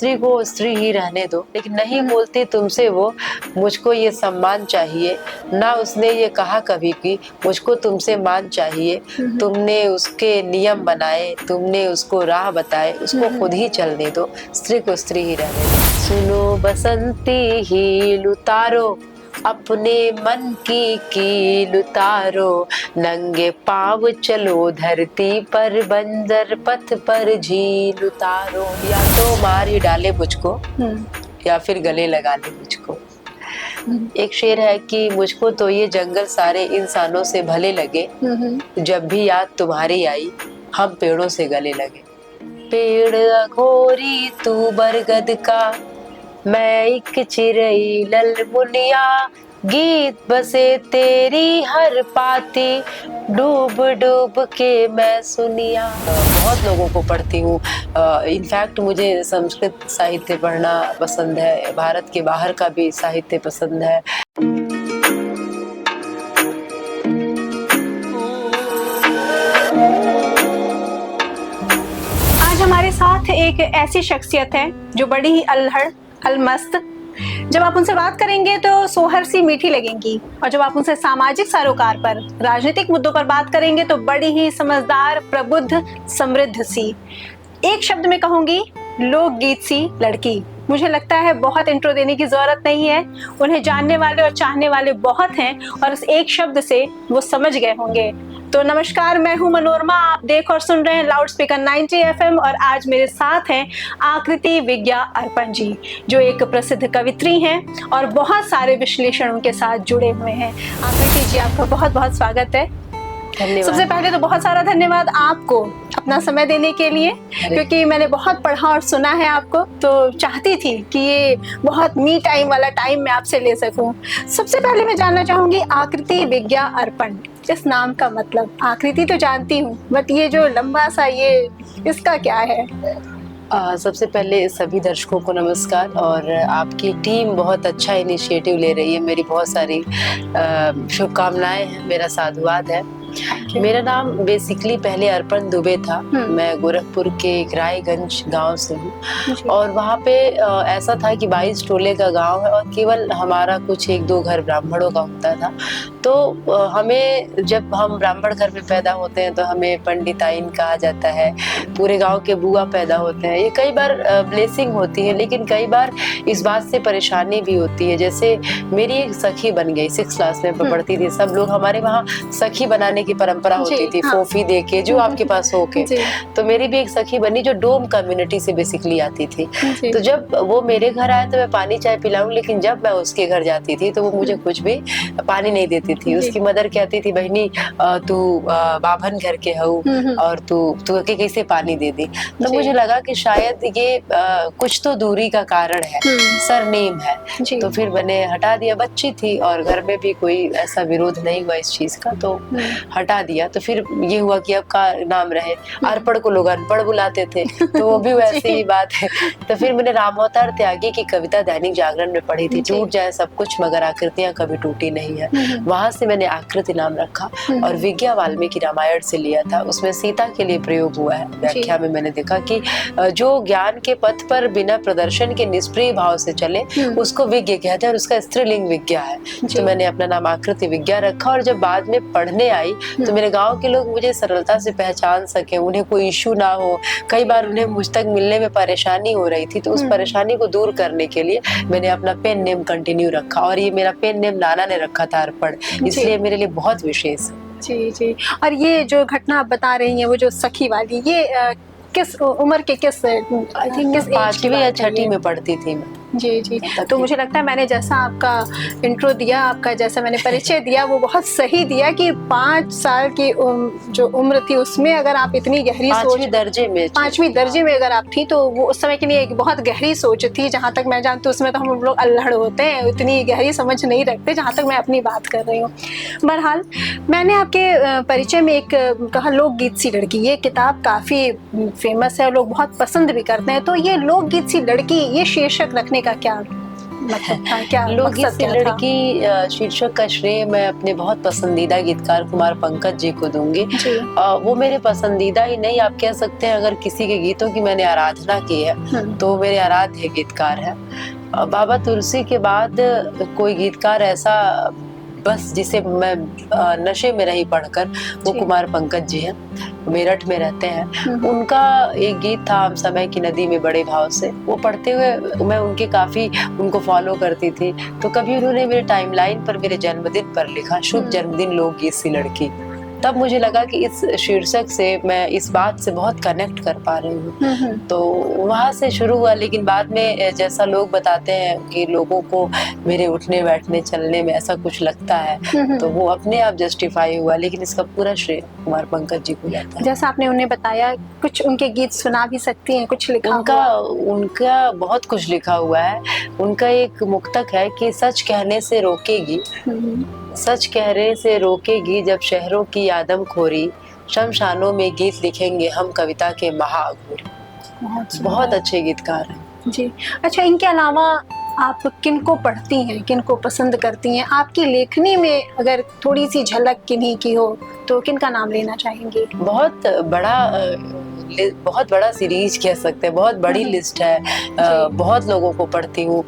स्त्री को स्त्री ही रहने दो, लेकिन नहीं बोलती तुमसे वो मुझको ये सम्मान चाहिए, ना उसने ये कहा कभी कि मुझको तुमसे मान चाहिए। तुमने उसके नियम बनाए, तुमने उसको राह बताए, उसको खुद ही चलने दो, स्त्री को स्त्री ही रहने दो। सुनो बसंती हील उतारो, अपने मन की कील उतारो, नंगे पाँव चलो धरती पर, बंजर पथ पर झील उतारो। या तो मार ही डाले मुझको या फिर गले लगा ले मुझको। एक शेर है कि मुझको तो ये जंगल सारे इंसानों से भले लगे, जब भी याद तुम्हारी आई हम पेड़ों से गले लगे। पेड़ अघोरी तू बरगद का, मैं एक चिरई ललमुनिया, गीत बसे तेरी हर पाती, डूब डूब के मैं सुनिया। बहुत लोगों को पढ़ती हूँ, इनफैक्ट मुझे संस्कृत साहित्य पढ़ना पसंद है, भारत के बाहर का भी साहित्य पसंद है। आज हमारे साथ एक ऐसी शख्सियत है जो बड़ी ही अल्हड़ अलमस्त, जब आप उनसे बात करेंगे तो सोहर सी मीठी लगेंगी, और जब आप उनसे सामाजिक सरोकार पर, राजनीतिक मुद्दों पर बात करेंगे तो बड़ी ही समझदार, प्रबुद्ध, समृद्ध सी, एक शब्द में कहूंगी लोकगीत सी लड़की। मुझे लगता है बहुत इंट्रो देने की जरूरत नहीं है, उन्हें जानने वाले और चाहने वाले बहुत हैं और उस एक शब्द से वो समझ गए होंगे। तो नमस्कार, मैं हूं मनोरमा, आप देख और सुन रहे हैं लाउड स्पीकर 90 FM, और आज मेरे साथ हैं आकृति विज्ञा अर्पण जी, जो एक प्रसिद्ध कवित्री हैं और बहुत सारे विश्लेषण उनके साथ जुड़े हुए हैं। आकृति जी, आपका बहुत बहुत स्वागत है। धन्यवाद। सबसे पहले तो बहुत सारा धन्यवाद आपको अपना समय देने के लिए, क्योंकि मैंने बहुत पढ़ा और सुना है आपको, तो चाहती थी कि ये बहुत मी टाइम वाला टाइम मैं आपसे ले सकूं। सबसे पहले मैं जानना चाहूंगी आकृति विज्ञा अर्पण, इस नाम का मतलब। आकृति तो जानती हूँ, बट ये जो लंबा सा ये, इसका क्या है? सबसे पहले सभी दर्शकों को नमस्कार, और आपकी टीम बहुत अच्छा इनिशिएटिव ले रही है, मेरी बहुत सारी शुभकामनाएं हैं, मेरा साधुवाद है। मेरा नाम बेसिकली पहले अर्पण दुबे था। मैं गोरखपुर के एक रायगंज गांव से हूँ, और वहाँ पे ऐसा था कि 22 टोले का गांव है और केवल हमारा कुछ एक दो घर ब्राह्मणों का होता था। तो हमें, जब हम ब्राह्मण घर में पैदा होते हैं तो हमें पंडिताइन कहा जाता है, पूरे गांव के बुआ पैदा होते हैं। ये कई बार ब्लेसिंग होती है, लेकिन कई बार इस बात से परेशानी भी होती है। जैसे मेरी एक सखी बन गई, 6th क्लास में पढ़ती थी, सब लोग हमारे वहाँ सखी बनाने की परंपरा होती थी, हाँ। फोफी देके, जो आपके पास हो के। तो मेरी भी एक सखी बनी जो डोम कम्युनिटी से बेसिकली आती थी। तो जब वो मेरे घर आए तो मैं पानी चाय पिलाऊं, लेकिन जब मैं उसके घर जाती थी तो वो मुझे कुछ भी पानी नहीं देती थी। उसकी मदर कहती थी, बहनी तू बाभन घर के हो और तू के कैसे पानी दे दी। तो मुझे लगा कि शायद ये कुछ तो दूरी का कारण है, सरनेम है। तो फिर मैंने हटा दिया, बच्ची थी और घर में भी कोई ऐसा विरोध नहीं हुआ इस चीज का, तो हटा दिया। तो फिर ये हुआ कि अब का नाम रहे, अर्पण को लोग अनपढ़ बुलाते थे, तो वो भी वैसे ही बात है। तो फिर मैंने रामावतार त्यागी की कविता दैनिक जागरण में पढ़ी थी, टूट जाए सब कुछ मगर आकृतियां कभी टूटी नहीं है। वहां से मैंने आकृति नाम रखा, और विज्ञा वाल्मीकि रामायण से लिया था, उसमें सीता के लिए प्रयोग हुआ है। व्याख्या में मैंने देखा कि जो ज्ञान के पथ पर बिना प्रदर्शन के निष्प्रिय भाव से चले उसको विज्ञ कहते हैं, और उसका स्त्रीलिंग विज्ञा है। तो मैंने अपना नाम आकृति विज्ञा रखा, और जब बाद में पढ़ने आई तो मेरे गांव के लोग मुझे सरलता से पहचान सके, उन्हें कोई इश्यू ना हो। कई बार उन्हें मुझ तक मिलने में परेशानी हो रही थी, तो उस परेशानी को दूर करने के लिए मैंने अपना पेन नेम कंटिन्यू रखा, और ये मेरा पेन नेम नाना ने रखा था अर्पण, इसलिए मेरे लिए बहुत विशेष है। जी जी। और ये जो घटना आप बता रही हैं, वो जो सखी वाली, ये किस उम्र के, किस, आई थिंक किस 5वीं या 6ठी में पढ़ती थी मैं। जी जी। तो मुझे लगता है मैंने जैसा आपका इंट्रो दिया, आपका जैसा मैंने परिचय दिया, वो बहुत सही दिया कि 5 साल की जो उम्र थी उसमें अगर आप इतनी गहरी सोच, 5वीं दर्जे में अगर आप थी, तो वो उस समय के लिए एक बहुत गहरी सोच थी। जहाँ तक मैं जानती हूँ उसमें तो हम लोग अल्हड़ होते हैं, इतनी गहरी समझ नहीं रखते, जहाँ तक मैं अपनी बात कर रही हूँ। बहरहाल, मैंने आपके परिचय में एक कहा लोकगीत सी लड़की, ये किताब काफ़ी फेमस है और लोग बहुत पसंद भी करते हैं। तो ये लोकगीत सी लड़की, ये शीर्षक रखने का क्या मतलब था, क्या लोगी मकसद सी क्या था? लड़की शीर्षक का श्रेय मैं अपने बहुत पसंदीदा गीतकार कुमार पंकज जी को दूंगी। जी। वो मेरे पसंदीदा ही नहीं, आप कह सकते हैं अगर किसी के गीतों की मैंने आराधना की है तो मेरे आराध्य गीतकार है। बाबा तुलसी के बाद कोई गीतकार ऐसा बस जिसे मैं नशे में रही पढ़कर, वो जी। कुमार पंकज जी हैं, मेरठ में रहते हैं। उनका एक गीत था हम समय की नदी में बड़े भाव से, वो पढ़ते हुए मैं उनके काफी उनको फॉलो करती थी। तो कभी उन्होंने मेरे टाइमलाइन पर मेरे जन्मदिन पर लिखा, शुभ जन्मदिन लोगी सी लड़की। तब मुझे लगा कि इस शीर्षक से मैं इस बात से बहुत कनेक्ट कर पा रही हूँ। तो वहां से शुरू हुआ, लेकिन बाद में जैसा लोग बताते हैं कि लोगों को मेरे उठने बैठने चलने में ऐसा कुछ लगता है, तो वो अपने आप जस्टिफाई हुआ, लेकिन इसका पूरा श्रेय कुमार पंकज जी को जाता है। जैसा आपने उन्हें बताया, कुछ उनके गीत सुना भी सकती हैं, कुछ लिखा उनका बहुत कुछ लिखा हुआ है। उनका एक मुक्तक है कि सच कहने से रोकेगी, सच कहने से रोकेगी जब शहरों की आदमखोरी, शमशानों में गीत लिखेंगे हम कविता के महाअघोरी। बहुत अच्छे गीतकार हैं जी। अच्छा, इनके अलावा आप किनको पढ़ती हैं, किनको पसंद करती हैं? आपकी लेखनी में अगर थोड़ी सी झलक किन्हीं की हो तो किनका नाम लेना चाहेंगे? बहुत बड़ा सीरीज कह सकते हैं, बहुत बड़ी लिस्ट है। बहुत लोगों को पढ़ती हूँ।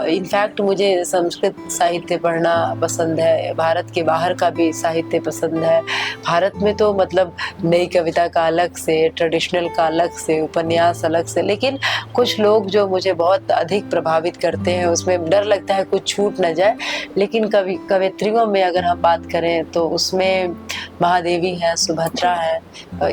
इनफैक्ट मुझे संस्कृत साहित्य पढ़ना पसंद है, भारत के बाहर का भी साहित्य पसंद है। भारत में तो मतलब नई कविता का अलग से, ट्रेडिशनल का अलग से, उपन्यास अलग से, लेकिन कुछ लोग जो मुझे बहुत अधिक प्रभावित करते हैं, उसमें डर लगता है कुछ छूट न जाए। लेकिन कवित्रियों में अगर हम बात करें तो उसमें महादेवी है, सुभद्रा है,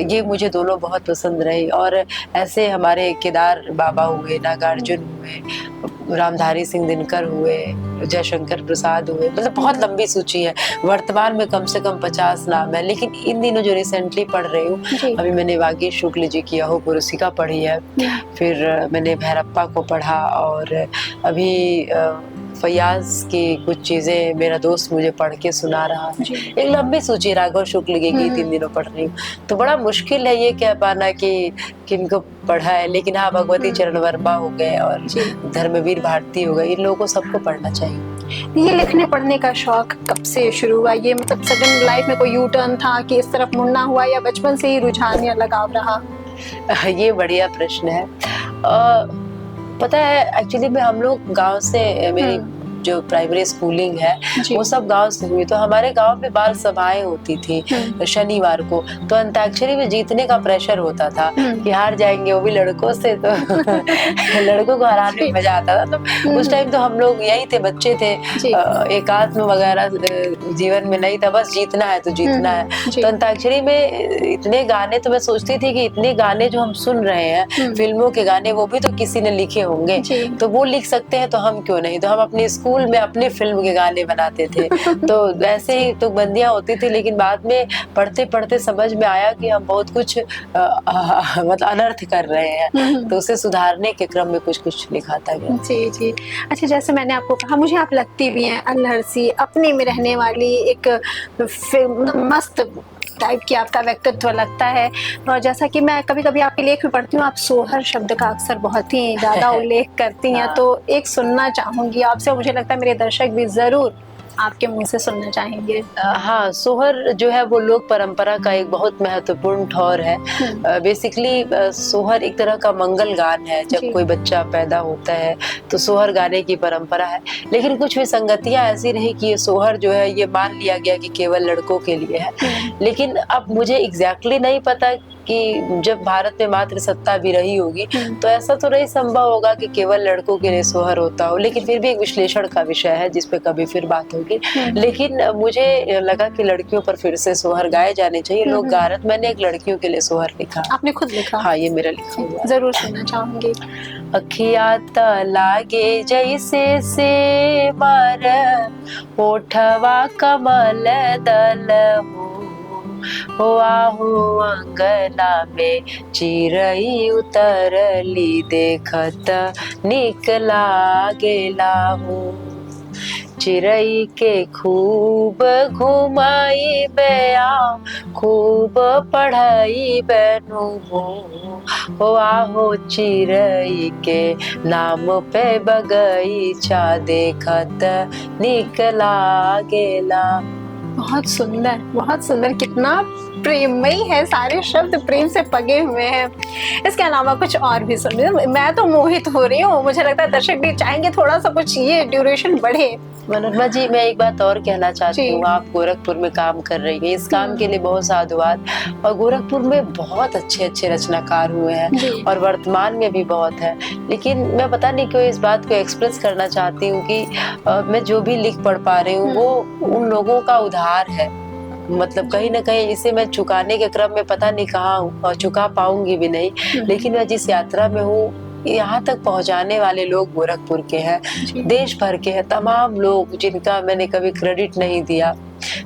ये मुझे दोनों बहुत पसंद रही। और ऐसे हमारे केदार बाबा हुए, नागार्जुन हुए, रामधारी सिंह दिनकर हुए, जयशंकर प्रसाद हुए, मतलब बहुत लंबी सूची है। वर्तमान में कम से कम 50 नाम है। लेकिन इन दिनों जो रिसेंटली पढ़ रही हूँ, अभी मैंने वागीश शुक्ल जी की अहो पुरुषिका पढ़ी है, फिर मैंने भैरप्पा को पढ़ा, और अभी फयाज की कुछ चीजें मेरा दोस्त मुझे पढ़ के सुना रहा है। एक लंबी सूची, राघव शुक्ल के गीत इन दिनों पढ़ रही हूँ। तो बड़ा मुश्किल है ये कह पाना कि किनको पढ़ा है, लेकिन हाँ, भगवती चरण वर्मा हो गए और धर्मवीर भारती हो गए, इन लोगों को सबको पढ़ना चाहिए। ये लिखने पढ़ने का शौक कब से शुरू हुआ? ये मतलब सडन लाइफ में कोई यू टर्न था कि इस तरफ मुड़ना हुआ, या बचपन से ही रुझान या लगाव रहा? ये बढ़िया प्रश्न है। पता है, एक्चुअली में हम लोग गांव से, मेरी जो प्राइमरी स्कूलिंग है वो सब गांव से हुई। तो हमारे गांव में बाल सभाएं होती थी शनिवार को, तो अंताक्षरी में जीतने का प्रेशर होता था कि हार जाएंगे, वो भी लड़कों से, तो लड़कों को हराने में मजा आता था। तो उस टाइम तो हम लोग यही थे, बच्चे थे, एकात्म वगैरह जीवन में नहीं था, बस जीतना है तो जीतना है। तो अंताक्षरी में इतने गाने, तो मैं सोचती थी कि इतने गाने जो हम सुन रहे हैं, फिल्मों के गाने, वो भी तो किसी ने लिखे होंगे, तो वो लिख सकते हैं तो हम क्यों नहीं। तो हम अपने स्कूल में अपने फिल्म के गाने बनाते थे। तो ऐसे ही तो बंदियां होती थी, लेकिन बाद में पढ़ते पढ़ते समझ में आया कि हम बहुत कुछ मतलब अनर्थ कर रहे हैं, तो उसे सुधारने के क्रम में कुछ कुछ लिखाता गया। जी जी। अच्छा, जैसे मैंने आपको कहा, मुझे आप लगती भी हैं अल्हड़ सी, अपने में रहने वाली, एक मस्त टाइप की आपका व्यक्तित्व लगता है। और जैसा कि मैं कभी कभी आपके लेख में पढ़ती हूँ, आप सोहर शब्द का अक्सर बहुत ही ज्यादा उल्लेख करती हैं। तो एक सुनना चाहूंगी आपसे, मुझे लगता है मेरे दर्शक भी जरूर आपके मुंह से सुनना चाहेंगे। हाँ, सोहर जो है वो लोक परंपरा का एक बहुत महत्वपूर्ण ठौर है। बेसिकली सोहर एक तरह का मंगल गान है। जब कोई बच्चा पैदा होता है तो सोहर गाने की परंपरा है। लेकिन कुछ विसंगतियां ऐसी रही कि ये सोहर जो है ये मान लिया गया कि केवल लड़कों के लिए है। लेकिन अब मुझे एग्जैक्टली नहीं पता कि जब भारत में मातृ सत्ता भी रही होगी तो ऐसा तो नहीं संभव होगा कि केवल लड़कों के लिए सोहर होता हो। लेकिन फिर भी एक विश्लेषण का विषय है जिस पे कभी फिर बात होगी। लेकिन मुझे लगा कि लड़कियों पर फिर से सोहर गाए जाने चाहिए। लोग गा रहे, मैंने एक लड़कियों के लिए सोहर लिखा। आपने खुद लिखा? हाँ, ये मेरा लिखा हुआ। जरूर सुनना चाहूंगी। अखिया त लागे जैसे से मार, ओठवा कमल दल हो आहू अंगना में चिरई उतरली, देखत निक लागेला हो। चिरई के खूब घुमाई बया, खूब पढ़ाई बनु हो आहो चिरई के नाम पे बगीचा देखत निकला गेला। बहुत सुंदर, बहुत सुंदर, कितना प्रेममयी है, सारे शब्द प्रेम से पगे हुए हैं। इसके अलावा कुछ और भी सुनिए, मैं तो मोहित हो रही हूँ, मुझे लगता है दर्शक भी चाहेंगे थोड़ा सा कुछ ये ड्यूरेशन बढ़े। मनोरमा जी, मैं एक बात और कहना चाहती हूँ, आप गोरखपुर में काम कर रही हैं, इस काम के लिए बहुत साधुवाद। और गोरखपुर में बहुत अच्छे अच्छे रचनाकार हुए हैं और वर्तमान में भी बहुत है, लेकिन मैं पता नहीं क्यों इस बात को एक्सप्रेस करना चाहती हूँ कि मैं जो भी लिख पढ़ पा रही हूँ वो उन लोगों का उधार है। मतलब कहीं ना कहीं इसे मैं चुकाने के क्रम में पता नहीं कहाँ हूँ और चुका पाऊंगी भी नहीं, लेकिन मैं जिस यात्रा में हूँ यहाँ तक पहुँचाने वाले लोग गोरखपुर के हैं, देश भर के हैं, तमाम लोग जिनका मैंने कभी क्रेडिट नहीं दिया,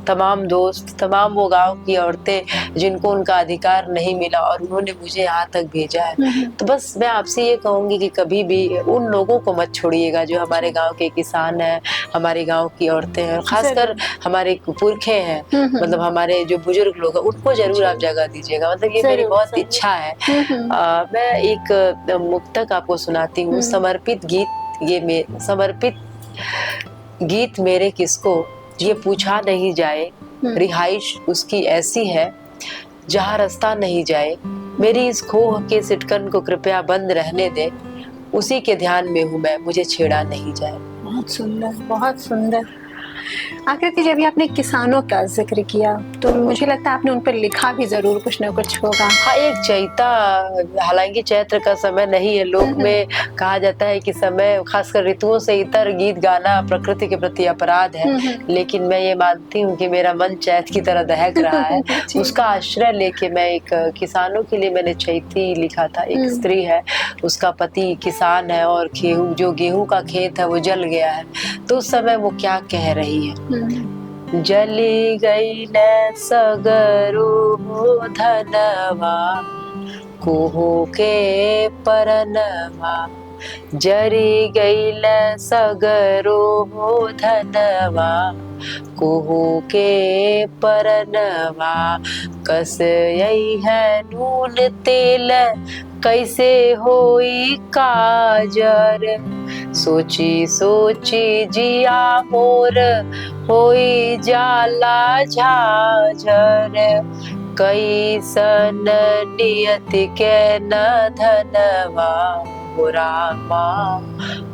तमाम दोस्त, तमाम वो गांव की औरतें जिनको उनका अधिकार नहीं मिला और उन्होंने मुझे यहाँ तक भेजा है। तो बस मैं आपसे ये कहूंगी कि कभी भी उन लोगों को मत छोड़िएगा जो हमारे गांव के किसान हैं, हमारे गांव की औरतें हैं, खासकर हमारे पुरखे हैं, मतलब हमारे जो बुजुर्ग लोग हैं, उनको जरूर आप जगह दीजिएगा। मतलब ये मेरी बहुत इच्छा है। मैं एक मुक्तक आपको सुनाती हूँ, समर्पित गीत मेरे किसको ये पूछा नहीं जाए, रिहाइश उसकी ऐसी है जहाँ रास्ता नहीं जाए, मेरी इस खोह के सिटकन को कृपया बंद रहने दे, उसी के ध्यान में हूँ मैं, मुझे छेड़ा नहीं जाए। बहुत सुंदर, बहुत सुंदर। आकृति जी, अभी आपने किसानों का जिक्र किया तो मुझे लगता है आपने उन पर लिखा भी जरूर कुछ ना कुछ होगा। हाँ, एक चैता, हालांकि चैत्र का समय नहीं है, लोक में कहा जाता है कि समय खासकर ऋतुओं से इतर गीत गाना प्रकृति के प्रति अपराध है, लेकिन मैं ये मानती हूँ कि मेरा मन चैत की तरह दहक रहा है। उसका आश्रय लेके मैं एक किसानों के लिए मैंने चैती लिखा था। एक स्त्री है, उसका पति किसान है और जो गेहूं का खेत है वो जल गया है, तो उस समय वो क्या कह रही है, जली गई न सगरो धनवा, कोहो के परनवा, जरी गई न सगरो धनवा, कोहो के परनवा, कस यही है नून तेल कैसे होई काजर, सोची सोची जिया मोर होई जाला झाझर, कैसन नियत के न धनवा, रामा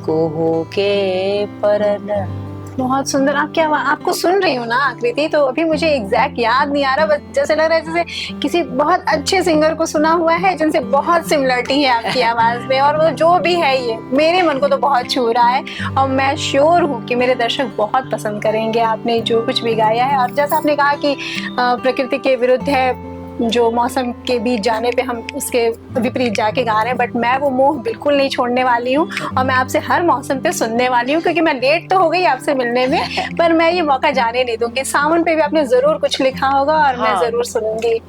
कोहो के परन। बहुत सुंदर। आपको सुन रही हूँ ना आकृति, तो अभी मुझे एग्जैक्ट याद नहीं आ रहा, बस जैसे लग रहा है जैसे किसी बहुत अच्छे सिंगर को सुना हुआ है जिनसे बहुत सिमिलरिटी है आपकी आवाज में, और वो जो भी है ये मेरे मन को तो बहुत छू रहा है और मैं श्योर हूँ कि मेरे दर्शक बहुत पसंद करेंगे आपने जो कुछ भी गाया है। और जैसा आपने कहा कि प्रकृति के विरुद्ध है, जो मौसम के बीच जाने पे हम उसके विपरीत जाके गा रहे हैं, बट मैं वो मोह बिल्कुल नहीं छोड़ने वाली हूँ और मैं आपसे हर मौसम पे सुनने वाली हूँ, क्योंकि मैं लेट तो हो गई आपसे मिलने में, पर मैं ये मौका जाने नहीं दूंगी। सावन पे भी आपने जरूर कुछ लिखा होगा और मैं जरूर सुनूंगी।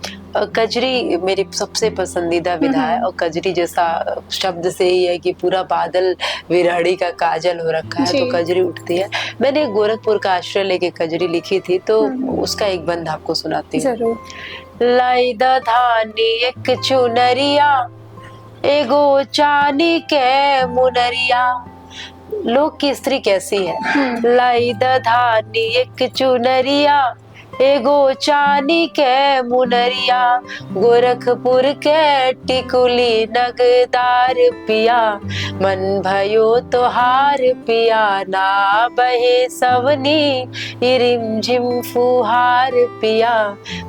कजरी मेरी सबसे पसंदीदा विधा है, और कजरी जैसा शब्द से ही है कि पूरा बादल विरहड़ी का काजल हो रखा है, तो कजरी उठती है। मैंने गोरखपुर का आश्रय लेके कजरी लिखी थी, तो उसका एक बंद आपको सुनाती हूँ। लाई धानी एक चुनरिया, एगो चानी के मुनरिया, लोक की स्त्री कैसी है, लाई धानी एक चुनरिया, एगो चानी के मुनरिया, गोरखपुर के टिकुली नगदार पिया, मन भयो तोहार पिया, ना बहे सवनी रिम झिम फुहार पिया,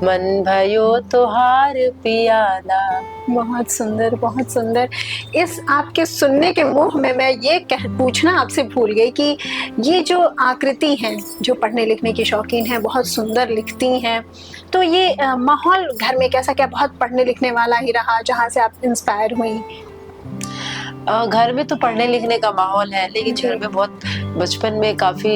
मन भयो तोहार पिया ना। बहुत सुंदर, बहुत सुंदर। इस आपके सुनने के मोह में मैं ये पूछना आपसे भूल गई कि ये जो आकृति हैं, जो पढ़ने लिखने की शौकीन हैं, बहुत सुंदर लिखती हैं, तो ये माहौल घर में कैसा, क्या बहुत पढ़ने लिखने वाला ही रहा जहाँ से आप इंस्पायर हुई? घर में तो पढ़ने लिखने का माहौल है, लेकिन घर में बहुत बचपन में काफी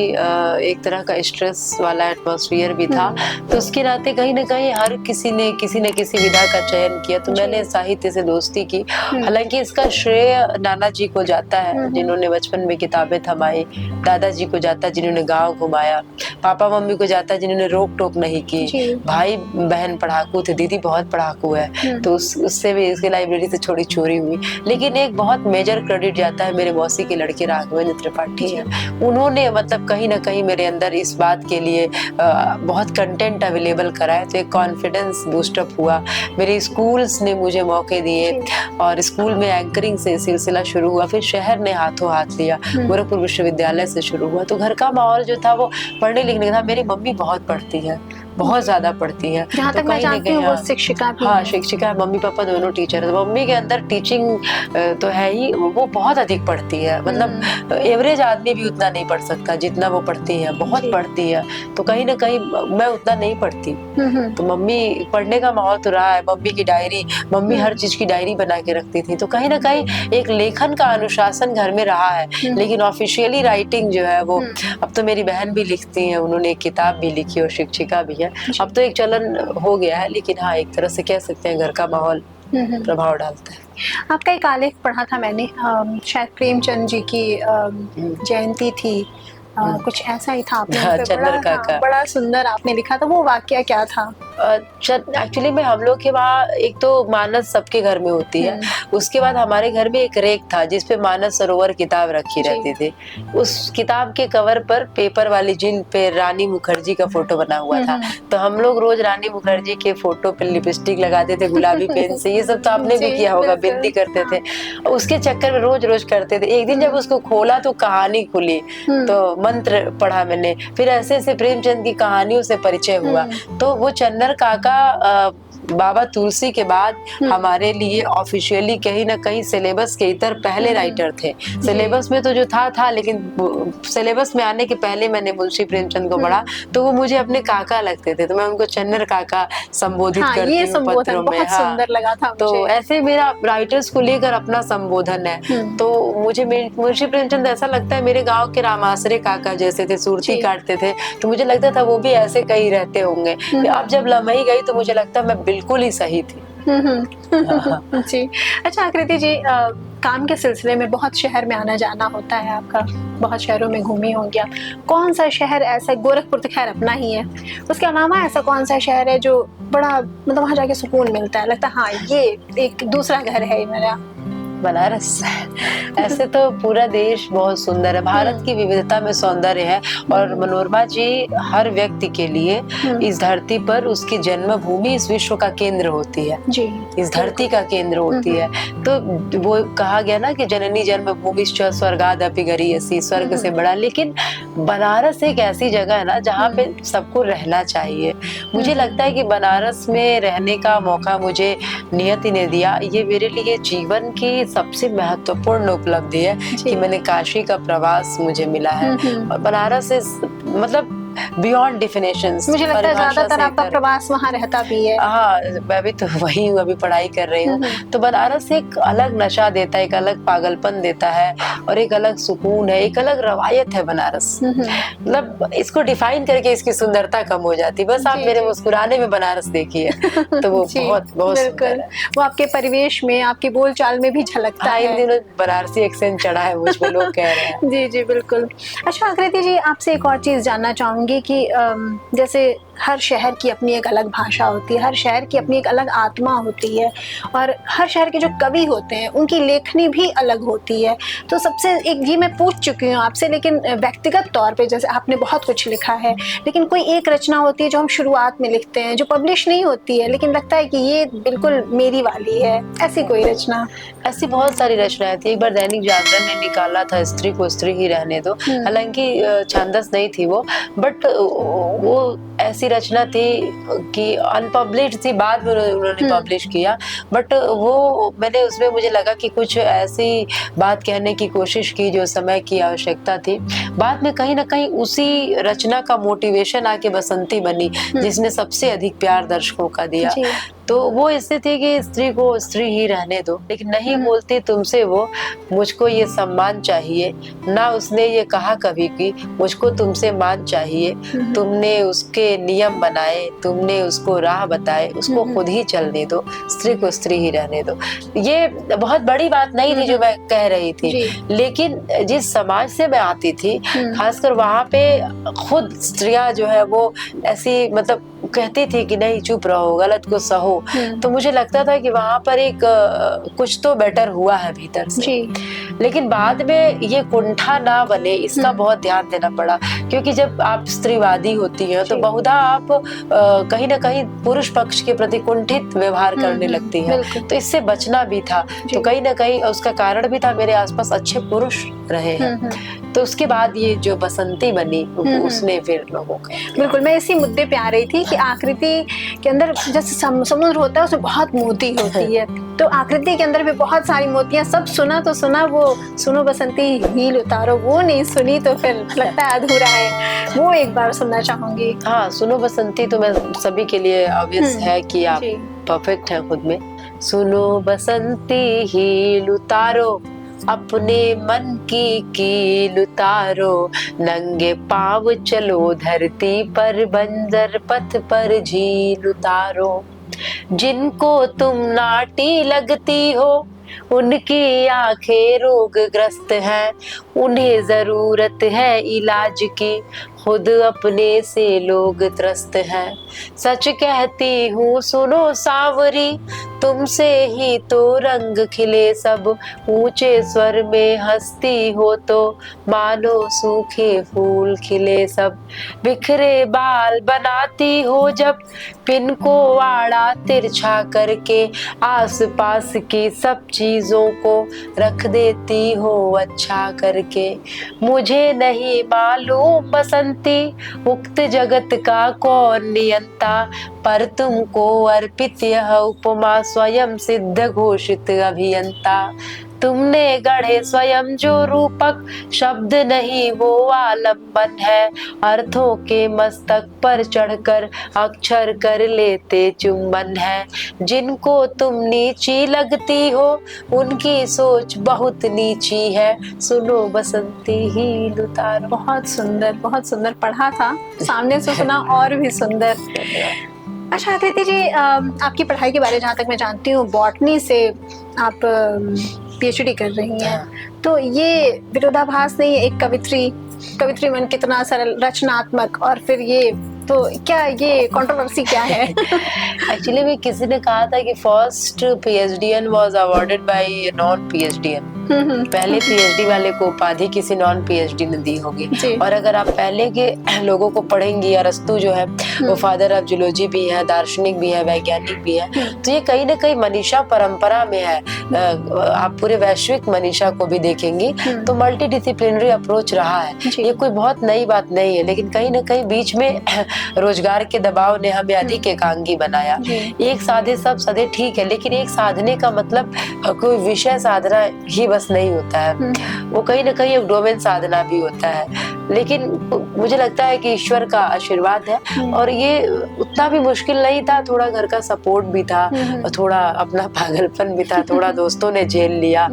एक तरह का स्ट्रेस वाला एटमॉस्फेयर भी था, तो उसके नाते कहीं ना कहीं हर किसी ने किसी न किसी विधा का चयन किया, तो मैंने साहित्य से दोस्ती की। हालांकि इसका श्रेय नाना जी को जाता है जिन्होंने बचपन में किताबें थमाई, दादाजी को जाता है जिन्होंने गाँव घुमाया, पापा मम्मी को जाता है जिन्होंने रोक टोक नहीं की, भाई बहन पढ़ाकू थे, दीदी बहुत पढ़ाकू है तो उससे भी इसके लाइब्रेरी से छोड़ी चोरी हुई। लेकिन एक बहुत मेजर क्रेडिट जाता है मेरे मौसी के लड़के राघवेंद्र त्रिपाठी है, उन्होंने मतलब कहीं ना कहीं मेरे अंदर इस बात के लिए बहुत कंटेंट अवेलेबल कराया, तो एक कॉन्फिडेंस बूस्टअप हुआ। मेरे स्कूल्स ने मुझे मौके दिए और स्कूल में एंकरिंग से सिलसिला शुरू हुआ, फिर शहर ने हाथों हाथ लिया, गोरखपुर विश्वविद्यालय से शुरू हुआ। तो घर का माहौल जो था वो पढ़ने लिखने का था। मेरी मम्मी बहुत पढ़ती है, बहुत ज्यादा पढ़ती है, जहाँ तक मैं जानती हूँ वो शिक्षिका भी। हाँ शिक्षिका है, मम्मी पापा दोनों टीचर है। मम्मी के अंदर टीचिंग तो है ही, वो बहुत अधिक पढ़ती है, मतलब एवरेज आदमी भी उतना नहीं पढ़ सकता जितना वो पढ़ती है, बहुत पढ़ती है। तो कहीं ना कहीं मैं उतना नहीं पढ़ती, तो मम्मी पढ़ने का माहौल तो रहा है। मम्मी की डायरी, मम्मी हर चीज की डायरी बना के रखती थी, तो कहीं ना कहीं एक लेखन का अनुशासन घर में रहा है। लेकिन ऑफिशियली राइटिंग जो है वो अब तो मेरी बहन भी लिखती है, उन्होंने एक किताब भी लिखी और शिक्षिका भी है, अब तो एक चलन हो गया है। लेकिन हाँ, एक तरह से कह सकते हैं घर का माहौल प्रभाव डालता है। आपका एक आलेख पढ़ा था मैंने, शायद प्रेमचंद जी की जयंती थी, कुछ ऐसा ही था, आपने चंदर काका, बड़ा सुंदर आपने लिखा था। वो वाकया क्या था? एक्चुअली में हम लोग के वहाँ एक तो मानस सबके घर में होती है, उसके बाद हमारे घर में एक रेक था जिसपे मानस सरोवर किताब रखी रहती थी। उस किताब के कवर पर पेपर वाली जिल्द पे रानी मुखर्जी का फोटो बना हुआ था, तो हम लोग रोज रानी मुखर्जी के फोटो पे लिपस्टिक लगाते थे गुलाबी पेन से। ये सब तो आपने भी किया होगा, बिंदी करते थे, उसके चक्कर में रोज रोज करते थे। एक दिन जब उसको खोला तो कहानी खुली, तो मंत्र पढ़ा मैंने, फिर ऐसे ऐसे प्रेमचंद की कहानियों से परिचय हुआ। तो वो चन्नर काका बाबा तुलसी के बाद हमारे लिए ऑफिशियली कहीं ना कहीं सिलेबस के इतर पहले राइटर थे। सिलेबस में तो जो था, लेकिन सिलेबस में आने के पहले मैंने मुंशी प्रेमचंद को पढ़ा, तो वो मुझे अपने काका लगते थे, तो मैं उनको चन्नर काका संबोधित करती हूँ पत्रों में। बहुत सुंदर लगा था तो मुझे। ऐसे मेरा राइटर्स को लेकर अपना संबोधन है। तो मुझे मुंशी प्रेमचंद ऐसा लगता है मेरे गाँव के रामासरे काका जैसे थे, सुरती काटते थे, तो मुझे लगता था वो भी ऐसे कहीं रहते होंगे। अब जब लम्हे गई तो मुझे लगता मैं बिल्कुल ही सही थी। जी। अच्छा आकृति जी, काम के सिलसिले में बहुत शहर में आना जाना होता है आपका, बहुत शहरों में घूमी होंगी आप। कौन सा शहर ऐसा, गोरखपुर तो खैर अपना ही है, उसके अलावा ऐसा कौन सा शहर है जो बड़ा मतलब वहाँ जाके सुकून मिलता है, लगता है हाँ ये एक दूसरा घर है मेरा? बनारस। ऐसे तो पूरा देश बहुत सुंदर है, भारत की विविधता में सौंदर्य है, और मनोरमा जी हर व्यक्ति के लिए इस धरती पर उसकी जन्मभूमि इस विश्व का केंद्र होती है जी, इस धरती का केंद्र होती है। तो वो कहा गया ना कि जननी जन्मभूमि स्वर्गादपि गरीयसी, स्वर्ग से बड़ा। लेकिन बनारस एक ऐसी जगह है ना जहाँ पे सबको रहना चाहिए। मुझे लगता है कि बनारस में रहने का मौका मुझे नियति ने दिया। ये मेरे लिए जीवन की सबसे महत्वपूर्ण उपलब्धि है कि मैंने काशी का प्रवास मुझे मिला है। और बनारस मतलब बियॉन्ड डिफिनेशंस। मुझे लगता है ज्यादातर आपका प्रवास वहाँ रहता भी है। हाँ, मैं भी तो वही हूँ, अभी पढ़ाई कर रही हूँ। तो बनारस एक अलग नशा देता है, एक अलग पागलपन देता है, और एक अलग सुकून है, एक अलग रवायत है बनारस। मतलब इसको डिफाइन करके इसकी सुंदरता कम हो जाती। बस आप मेरे मुस्कुराने में बनारस देखिए तो वो बहुत बहुत सुंदर है। वो आपके परिवेश में, आपकी बोलचाल में भी झलकता है। इन दिनों बनारसी एक्सेंट चढ़ा है मुझ पे, लोग कह रहे हैं। जी जी बिल्कुल। अच्छा आकृति जी, आपसे एक और चीज जानना चाहूंगी कि जैसे हर शहर की अपनी एक अलग भाषा होती है, हर शहर की अपनी एक अलग आत्मा होती है, और हर शहर के जो कवि होते हैं उनकी लेखनी भी अलग होती है। तो सबसे एक ये मैं पूछ चुकी हूँ आपसे, लेकिन व्यक्तिगत तौर पे जैसे आपने बहुत कुछ लिखा है, लेकिन कोई एक रचना होती है जो हम शुरुआत में लिखते हैं, जो पब्लिश नहीं होती है, लेकिन लगता है कि ये बिल्कुल मेरी वाली है, ऐसी कोई रचना? ऐसी बहुत सारी रचनाएं थी। एक बार दैनिक जागरण ने निकाला था स्त्री को स्त्री ही रहने दो, हालांकि छंदस नहीं थी वो, बट वो ऐसी रचना थी कि अनपब्लिश्ड थी, बाद में उन्होंने पब्लिश किया। बट वो मैंने उसमें मुझे लगा कि कुछ ऐसी बात कहने की कोशिश की जो समय की आवश्यकता थी। बाद में कहीं ना कहीं उसी रचना का मोटिवेशन आके बसंती बनी, जिसने सबसे अधिक प्यार दर्शकों का दिया। तो वो स्थिति कि स्त्री को स्त्री ही रहने दो, लेकिन नहीं बोलती तुमसे वो मुझको ये सम्मान चाहिए, ना उसने ये कहा कभी कि मुझको तुमसे मान चाहिए, तुमने उसके नियम बनाए, तुमने उसको राह बताए, उसको खुद ही चलने दो, स्त्री को स्त्री ही रहने दो। ये बहुत बड़ी बात नहीं थी जो मैं कह रही थी, लेकिन जिस समाज से मैं आती थी खासकर वहाँ पे खुद स्त्रियां जो है वो ऐसी मतलब कहती थी कि नहीं चुप रहो, गलत को सहो, तो मुझे लगता था कि वहाँ पर एक कुछ तो बेटर हुआ है भीतर से। लेकिन बाद में ये कुंठा ना बने इसका बहुत ध्यान देना पड़ा, क्योंकि जब आप स्त्रीवादी होती हैं तो बहुधा आप कहीं ना कहीं पुरुष पक्ष के प्रति कुंठित व्यवहार करने लगती हैं, तो इससे बचना भी था। तो कहीं ना कहीं उसका कारण भी था मेरे आसपास अच्छे पुरुष रहे हैं। तो उसके बाद ये जो बसंती बनी उसने फिर लोगों को, बिल्कुल मैं इसी मुद्दे पे आ रही थी कि आकृति के अंदर जैसे समुद्र होता है उसमें बहुत मोती होती है, तो आकृति के अंदर भी बहुत सारी मोतियां। सब सुना तो सुना, वो सुनो बसंती हील उतारो वो नहीं सुनी तो फिर लगता है अधूरा है, वो एक बार सुनना चाहूंगी। हाँ, सुनो बसंती तो मैं सभी के लिए ऑब्वियस है कि आप परफेक्ट है खुद में। सुनो बसंती हील उतारो, अपने मन की कील उतारो, नंगे पाँव चलो धरती पर, बंजर पथ पर झील उतारो। जिनको तुम नाटी लगती हो उनकी आंखें रोगग्रस्त हैं, उन्हें जरूरत है इलाज की, खुद अपने से लोग त्रस्त हैं। सच कहती हूँ सुनो सांवरी, तुमसे ही तो रंग खिले सब, ऊंचे स्वर में हंसती हो तो मानो सूखे फूल खिले सब। बिखरे बाल बनाती हो जब, पिन को आड़ा तिरछा करके, आस पास की सब चीजों को रख देती हो अच्छा करके। मुझे नहीं मालूम बसंती उक्त जगत का कौन नियंता, पर तुमको अर्पित यह उपमा स्वयं सिद्ध घोषित अभियंता। तुमने गढ़े स्वयं जो रूपक, शब्द नहीं वो आलम्बन है, अर्थों के मस्तक पर चढ़कर अक्षर कर लेते चुंबन है। जिनको तुम नीची लगती हो उनकी सोच बहुत नीची है, सुनो बसंती हील उतारो। बहुत सुंदर पढ़ा था, सामने से सुना और भी सुंदर। अच्छा अदिति जी, आपकी पढ़ाई के बारे जहाँ तक मैं जानती हूँ बॉटनी से आप पीएचडी कर रही हैं, तो ये विरोधाभास नहीं है? एक कवित्री मन कितना सरल रचनात्मक, और फिर ये तो क्या ये कंट्रोवर्सी क्या है? एक्चुअली में किसी ने कहा था कि first PhDian was awarded by non PhDian, पहले पीएचडी वाले को उपाधि किसी नॉन पीएचडी ने दी होगी। और अगर आप पहले के लोगों को पढ़ेंगी, अरस्तु जो है वो फादर ऑफ जूलॉजी भी है, दार्शनिक भी है, वैज्ञानिक भी है, तो ये कहीं ना कहीं मनीषा परंपरा में है। आप पूरे वैश्विक मनीषा को भी देखेंगी तो मल्टी डिसिप्लिनरी अप्रोच रहा है, ये कोई बहुत नई बात नहीं है। लेकिन कहीं ना कहीं बीच में रोजगार के दबाव ने हमें अधिक एकांगी बनाया। एक साधे सब साधे ठीक है, लेकिन एक साधने का मतलब कोई विषय साधना ही बस नहीं होता है, वो कहीं ना कहीं एक डोमेन साधना भी होता है। लेकिन मुझे लगता है कि ईश्वर का आशीर्वाद है, और ये उतना भी मुश्किल नहीं था। थोड़ा घर का सपोर्ट भी था, थोड़ा अपना पागलपन भी था, थोड़ा दोस्तों ने झेल लिया,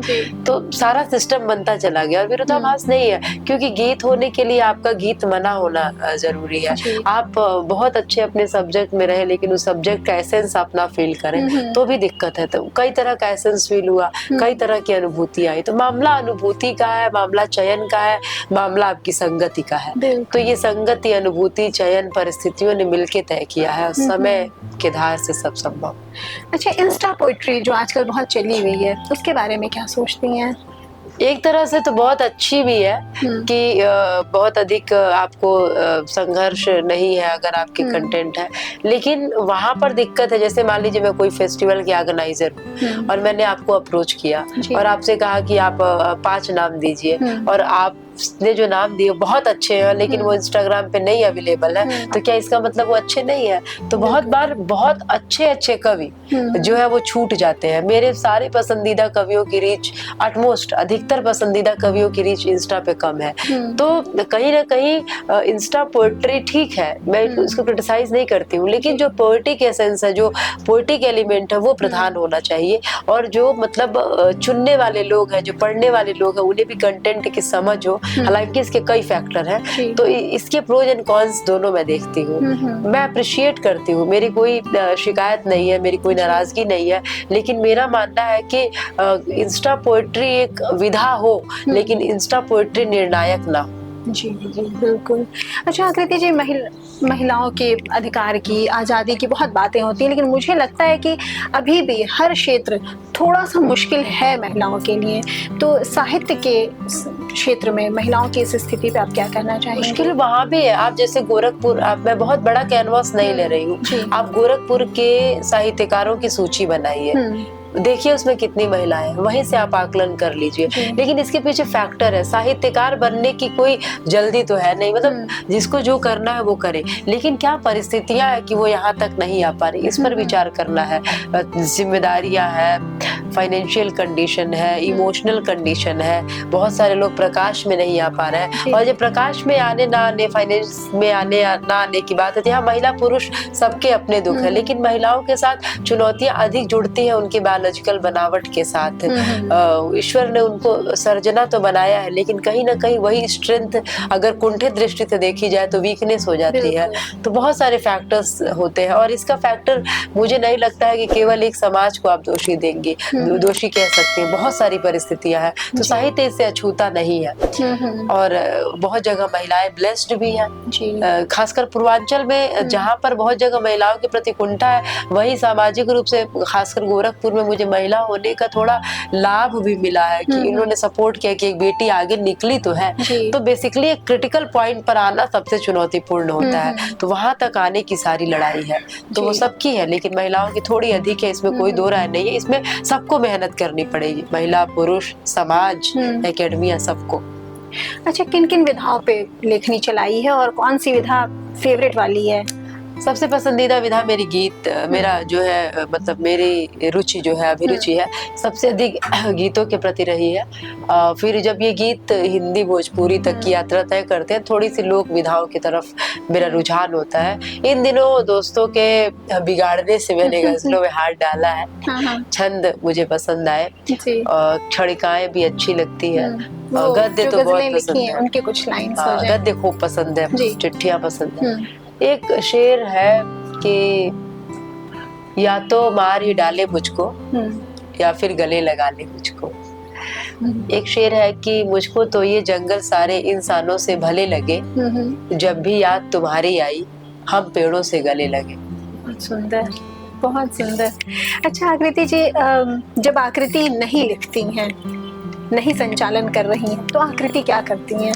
तो सारा सिस्टम बनता चला गया। और विरोधाभास नहीं है, क्योंकि गीत होने के लिए आपका गीत मना होना जरूरी है। आप बहुत अच्छे अपने सब्जेक्ट में रहे, लेकिन उस सब्जेक्ट का एसेंस अपना फील करें तो भी दिक्कत है। तो कई तरह का एसेंस फील हुआ, कई तरह की अनुभूति आई। तो मामला अनुभूति का है, मामला चयन का है, मामला आपकी संगति का है। तो ये संगति, अनुभूति, चयन परिस्थितियों ने मिलके तय किया है, समय के धार से सब संभव। अच्छा, इंस्टा पोइट्री जो आजकल बहुत चली हुई है, उसके बारे में क्या सोचती हैं? एक तरह से तो बहुत अच्छी भी है कि बहुत अधिक आपको संघर्ष नहीं है अगर आपके कंटेंट है, लेकिन वहां पर दिक्कत है। जैसे मान लीजिए मैं कोई फेस्टिवल की ऑर्गेनाइजर हूँ और मैंने आपको अप्रोच किया और आपसे कहा कि आप 5 नाम दीजिए, और आप आपने जो नाम दिए बहुत अच्छे हैं, लेकिन वो इंस्टाग्राम पे नहीं अवेलेबल है, तो क्या इसका मतलब वो अच्छे नहीं है? तो बहुत बार बहुत अच्छे कवि जो है वो छूट जाते हैं। मेरे सारे पसंदीदा कवियों की रीच, ऑलमोस्ट अधिकतर पसंदीदा कवियों की रीच इंस्टा पे कम है। तो कहीं ना कहीं इंस्टा पोएट्री ठीक है, मैं उसको क्रिटिसाइज नहीं करती हूँ, लेकिन जो पोएटिक एसेंस है, जो पोएटिक एलिमेंट है, वो प्रधान होना चाहिए। और जो मतलब चुनने वाले लोग हैं, जो पढ़ने वाले लोग हैं, उन्हें भी कंटेंट की समझ हो। हालांकि इसके कई फैक्टर हैं, तो इसके प्रोज एंड कॉन्स दोनों मैं देखती हूँ। मैं अप्रिशिएट करती हूँ, मेरी कोई शिकायत नहीं है, मेरी कोई नाराजगी नहीं है, लेकिन मेरा मानना है कि इंस्टा पोएट्री एक विधा हो, लेकिन इंस्टा पोएट्री निर्णायक ना हो। जी जी बिल्कुल। अच्छा आकृति जी, महिलाओं के अधिकार की, आज़ादी की बहुत बातें होती हैं, लेकिन मुझे लगता है कि अभी भी हर क्षेत्र थोड़ा सा मुश्किल है महिलाओं के लिए। तो साहित्य के क्षेत्र में महिलाओं की इस स्थिति पे आप क्या कहना चाहेंगे? मुश्किल वहाँ भी है। आप जैसे गोरखपुर, मैं बहुत बड़ा कैनवास नहीं ले रही हूँ, आप गोरखपुर के साहित्यकारों की सूची बनाइए, देखिए उसमें कितनी महिलाएं हैं, वहीं से आप आकलन कर लीजिए। लेकिन इसके पीछे फैक्टर है, साहित्यकार बनने की कोई जल्दी तो है नहीं, मतलब जिसको जो करना है वो करे, लेकिन क्या परिस्थितियां है कि वो यहाँ तक नहीं आ पा रही, इस पर विचार करना है। जिम्मेदारियां हैं, फाइनेंशियल कंडीशन है, इमोशनल कंडीशन है, बहुत सारे लोग प्रकाश में नहीं आ पा रहे हैं। और ये प्रकाश में आने ना आने, फाइनेंस में आने ना आने की बात है, यहाँ महिला पुरुष सबके अपने दुख है, लेकिन महिलाओं के साथ चुनौतियां अधिक जुड़ती हैं उनकी बायोलॉजिकल बनावट के साथ। ईश्वर ने उनको सर्जना तो बनाया है, लेकिन कहीं ना कहीं वही स्ट्रेंथ अगर कुंठित दृष्टि से देखी जाए तो वीकनेस हो जाती है। तो बहुत सारे फैक्टर्स होते हैं, और इसका फैक्टर मुझे नहीं लगता है कि केवल एक समाज को आप दोषी देंगे, दोषी कह सकते हैं, बहुत सारी परिस्थितियां हैं। तो साहित्य इससे अछूता नहीं है, और बहुत जगह महिलाएं ब्लेस्ड भी हैं, खासकर पूर्वांचल में जहाँ पर बहुत जगह महिलाओं के प्रति कुंठा है, वही सामाजिक रूप से खासकर गोरखपुर में मुझे महिला होने का थोड़ा लाभ भी मिला है कि इन्होंने सपोर्ट किया कि एक बेटी आगे निकली तो है। तो बेसिकली एक क्रिटिकल पॉइंट पर आना सबसे चुनौतीपूर्ण होता है, तो वहां तक आने की सारी लड़ाई है, तो वो सबकी है, लेकिन महिलाओं की थोड़ी अधिक है, इसमें कोई दो राय नहीं है। इसमें सबको मेहनत करनी पड़ेगी, महिला पुरुष, समाज, एकेडमिया, सबको। अच्छा, किन किन विधाओं पे लेखनी चलाई है और कौन सी विधा फेवरेट वाली है? सबसे पसंदीदा विधा मेरी गीत, मेरा जो है मतलब मेरी रुचि जो है, अभिरुचि है, सबसे अधिक गीतों के प्रति रही है। फिर जब ये गीत हिंदी भोजपुरी तक की यात्रा तय करते हैं, थोड़ी सी लोक विधाओं की तरफ मेरा रुझान होता है। इन दिनों दोस्तों के बिगाड़ने से मैंने गजलों में हाथ डाला है। छंद मुझे पसंद आए, क्षणिकाएं भी अच्छी लगती है, गद्य तो बहुत पसंद है, उनके कुछ लाइन्स गद्य खूब पसंद है, चिट्ठियां पसंद है। एक शेर है कि या तो मार ही डाले मुझको या फिर गले लगा ले मुझको। एक शेर है कि मुझको तो ये जंगल सारे इंसानों से भले लगे, जब भी याद तुम्हारी आई हम पेड़ों से गले लगे। बहुत सुंदर, बहुत सुंदर। अच्छा आकृति जी, जब आकृति नहीं लिखती हैं, नहीं संचालन कर रही हैं, तो आकृति क्या करती हैं?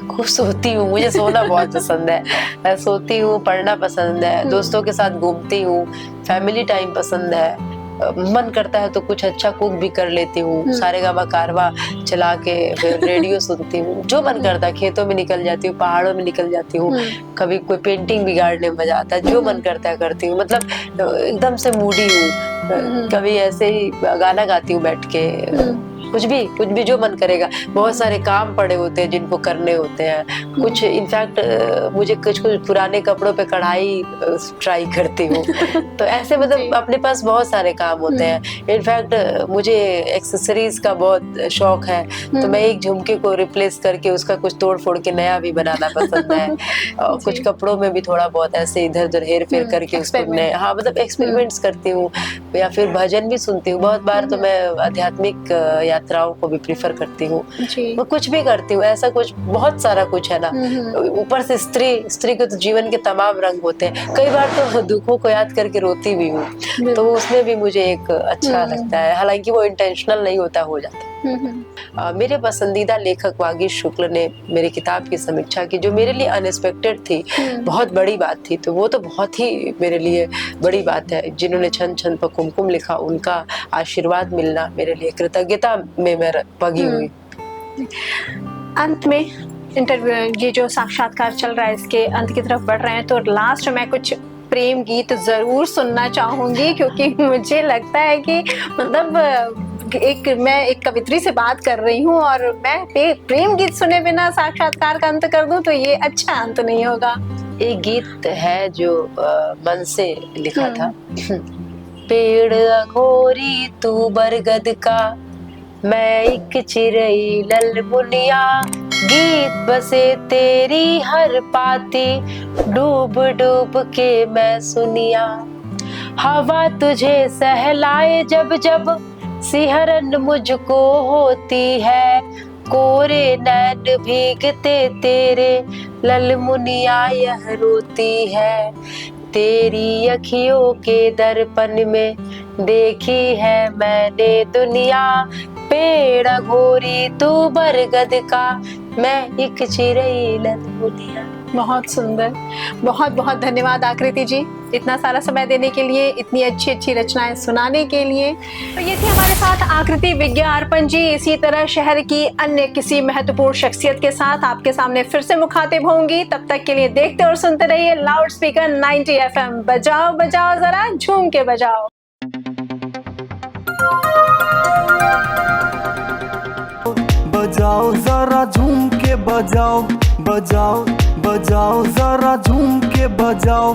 खूब सोती हूँ, मुझे सोना बहुत पसंद है, मैं सोती हूँ, पढ़ना पसंद है, दोस्तों के साथ घूमती हूँ, फैमिली टाइम पसंद है, मन करता है तो कुछ अच्छा कुक भी कर लेती हूँ, सारेगामा कारवा चला के फिर रेडियो सुनती हूँ, जो मन करता है, खेतों में निकल जाती हूँ, पहाड़ों में निकल जाती हूँ, कभी कोई पेंटिंग बिगाड़ने में मजा आता है, जो मन करता है करती हूँ, मतलब एकदम से मूडी हूँ। कभी ऐसे ही गाना गाती हूँ बैठ के, कुछ भी जो मन करेगा। बहुत सारे काम पड़े होते हैं जिनको करने होते हैं, कुछ इनफैक्ट मुझे कुछ पुराने कपड़ों पे कढ़ाई ट्राई करती हूँ। तो ऐसे मतलब अपने पास बहुत सारे काम होते हैं। इनफैक्ट मुझे एक्सेसरीज का बहुत शौक है, तो मैं एक झुमके को रिप्लेस करके उसका कुछ तोड़ फोड़ के नया भी बनाना पसंद है। और कुछ कपड़ों में भी थोड़ा बहुत ऐसे इधर उधर हेर फेर करके उसको नए, हाँ मतलब एक्सपेरिमेंट्स करती हूँ, या फिर भजन भी सुनती हूँ। बहुत बार तो मैं आध्यात्मिक यात्राओं को भी प्रेफर करती हूँ, मैं कुछ भी करती हूँ, ऐसा कुछ बहुत सारा कुछ है ना। ऊपर से स्त्री के तो जीवन के तमाम रंग होते हैं, कई बार तो दुखों को याद करके रोती भी हूँ, तो उसमें भी मुझे एक अच्छा लगता है, हालांकि वो इंटेंशनल नहीं होता, हो जाता। मेरे पसंदीदा लेखक वागीश शुक्ल ने मेरी किताब की समीक्षा की, जो मेरे लिए अनएक्सपेक्टेड थी, बहुत बड़ी बात थी, तो वो तो बहुत ही मेरे लिए बड़ी बात है। जिन्होंने छन छन पर कुमकुम लिखा, उनका आशीर्वाद मिलना मेरे लिए कृतज्ञता में मैं पगी हुई। अंत में इंटरव्यू, ये जो साक्षात्कार चल रहा है इसके अंत की तरफ बढ़ रहे हैं, तो लास्ट में कुछ प्रेम गीत जरूर सुनना चाहूंगी, क्योंकि मुझे लगता है कि मतलब मैं एक कवित्री से बात कर रही हूँ और मैं प्रेम गीत सुने बिना साक्षात्कार का अंत कर दूं तो ये अच्छा अंत नहीं होगा। एक गीत है जो मन से लिखा था। पेड़ अघोरी तू बरगद का, मैं एक चिरई ललमुनिया, गीत बसे तेरी हर पाती, डूब डूब के मैं सुनिया। हवा तुझे सहलाए जब जब, सिहरन मुझको होती है, कोरे नैन भीगते तेरे, ललमुनिया यह रोती है। तेरी अखियों के दर्पण में देखी है मैंने दुनिया, पेड़ अघोरी तू बरगद का, मैं एक चिरई ललमुनिया। बहुत सुंदर, बहुत बहुत धन्यवाद आकृति जी, इतना सारा समय देने के लिए, इतनी अच्छी अच्छी रचनाएं सुनाने के लिए। तो ये थी हमारे साथ आकृति विज्ञार्पण जी। इसी तरह शहर की अन्य किसी महत्वपूर्ण शख्सियत के साथ आपके सामने फिर से मुखातिब होंगी। तब तक के लिए देखते और सुनते रहिए लाउड स्पीकर 90 FM। बजाओ बजाओ जरा झूम के बजाओ। बजाओ जरा झूम के बजाओ, बजाओ बजाओ जरा झूम के बजाओ।